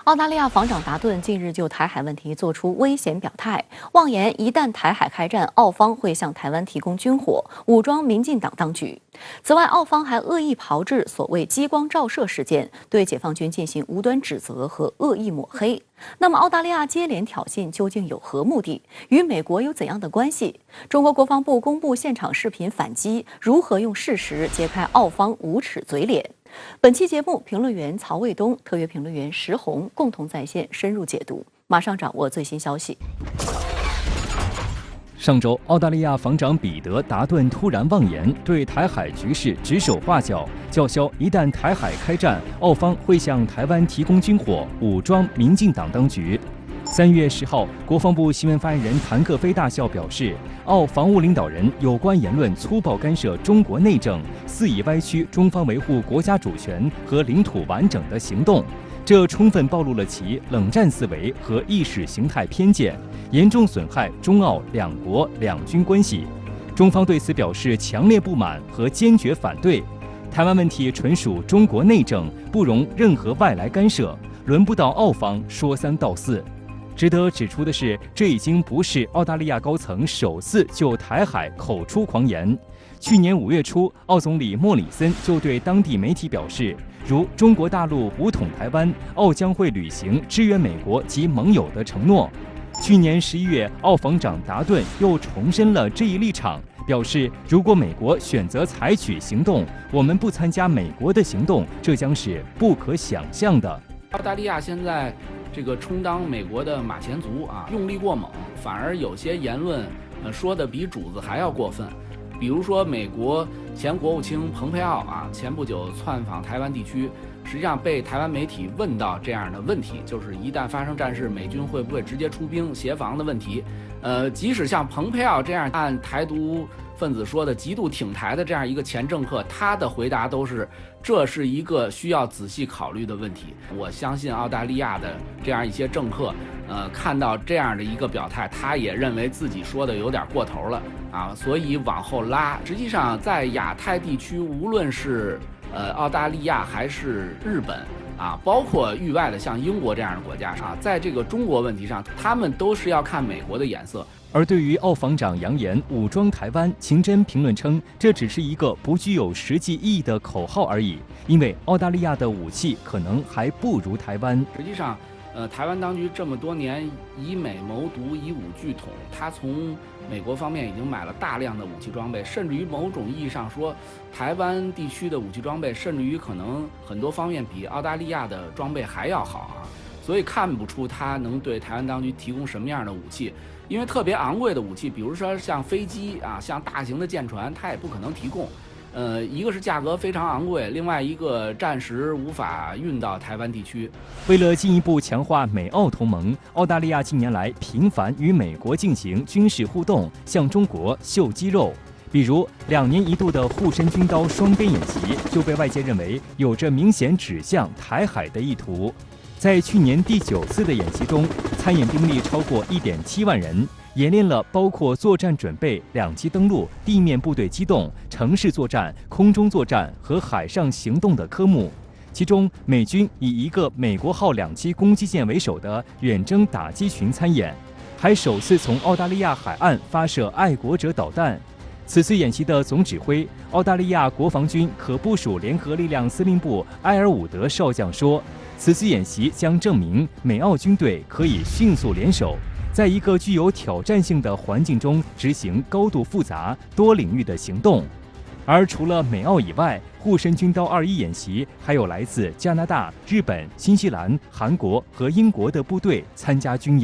澳大利亚防长达顿近日就台海问题作出危险表态，妄言一旦台海开战，澳方会向台湾提供军火，武装民进党当局。此外，澳方还恶意炮制所谓激光照射事件，对解放军进行无端指责和恶意抹黑。那么，澳大利亚接连挑衅究竟有何目的？与美国有怎样的关系？中国国防部公布现场视频反击，如何用事实揭开澳方无耻嘴脸？本期节目，评论员曹卫东、特约评论员石红共同在线深入解读。马上掌握最新消息。上周，澳大利亚防长彼得·达顿突然妄言，对台海局势指手画脚，叫嚣一旦台海开战，澳方会向台湾提供军火，武装民进党当局。3月10号，国防部新闻发言人谭克飞大校表示，澳防务领导人有关言论粗暴干涉中国内政，肆意歪曲中方维护国家主权和领土完整的行动，这充分暴露了其冷战思维和意识形态偏见，严重损害中澳两国两军关系。中方对此表示强烈不满和坚决反对。台湾问题纯属中国内政，不容任何外来干涉，轮不到澳方说三道四。值得指出的是，这已经不是澳大利亚高层首次就台海口出狂言。去年5月初，澳总理莫里森就对当地媒体表示，如中国大陆武统台湾，澳将会履行支援美国及盟友的承诺。去年11月，澳防长达顿又重申了这一立场，表示如果美国选择采取行动，我们不参加美国的行动，这将是不可想象的。澳大利亚现在这个充当美国的马前卒啊，用力过猛，反而有些言论说的比主子还要过分。比如说，美国前国务卿蓬佩奥啊，前不久窜访台湾地区，实际上被台湾媒体问到这样的问题，就是一旦发生战事，美军会不会直接出兵协防的问题。即使像蓬佩奥这样按台独分子说的极度挺台的这样一个前政客，他的回答都是这是一个需要仔细考虑的问题。我相信澳大利亚的这样一些政客，看到这样的一个表态，他也认为自己说的有点过头了啊，所以往后拉。实际上，在亚太地区，无论是澳大利亚还是日本啊，包括域外的像英国这样的国家啊，在这个中国问题上，他们都是要看美国的眼色。而对于澳防长扬言武装台湾，秦真评论称，这只是一个不具有实际意义的口号而已，因为澳大利亚的武器可能还不如台湾。实际上，台湾当局这么多年以美谋独，以武拒统，他从美国方面已经买了大量的武器装备，甚至于某种意义上说，台湾地区的武器装备，甚至于可能很多方面比澳大利亚的装备还要好啊，所以看不出他能对台湾当局提供什么样的武器。因为特别昂贵的武器，比如说像飞机啊，像大型的舰船，它也不可能提供。一个是价格非常昂贵，另外一个暂时无法运到台湾地区。为了进一步强化美澳同盟，澳大利亚近年来频繁与美国进行军事互动，向中国秀肌肉。比如2年1度的护身军刀双边演习，就被外界认为有着明显指向台海的意图。在去年第9次的演习中，参演兵力超过1.7万人，演练了包括作战准备、两栖登陆、地面部队机动、城市作战、空中作战和海上行动的科目。其中，美军以一个美国号2栖攻击舰为首的远征打击群参演，还首次从澳大利亚海岸发射爱国者导弹。此次演习的总指挥，澳大利亚国防军可部署联合力量司令部埃尔伍德少将说，此次演习将证明美澳军队可以迅速联手，在一个具有挑战性的环境中执行高度复杂、多领域的行动。而除了美澳以外，护身军刀21演习还有来自加拿大、日本、新西兰、韩国和英国的部队参加军演。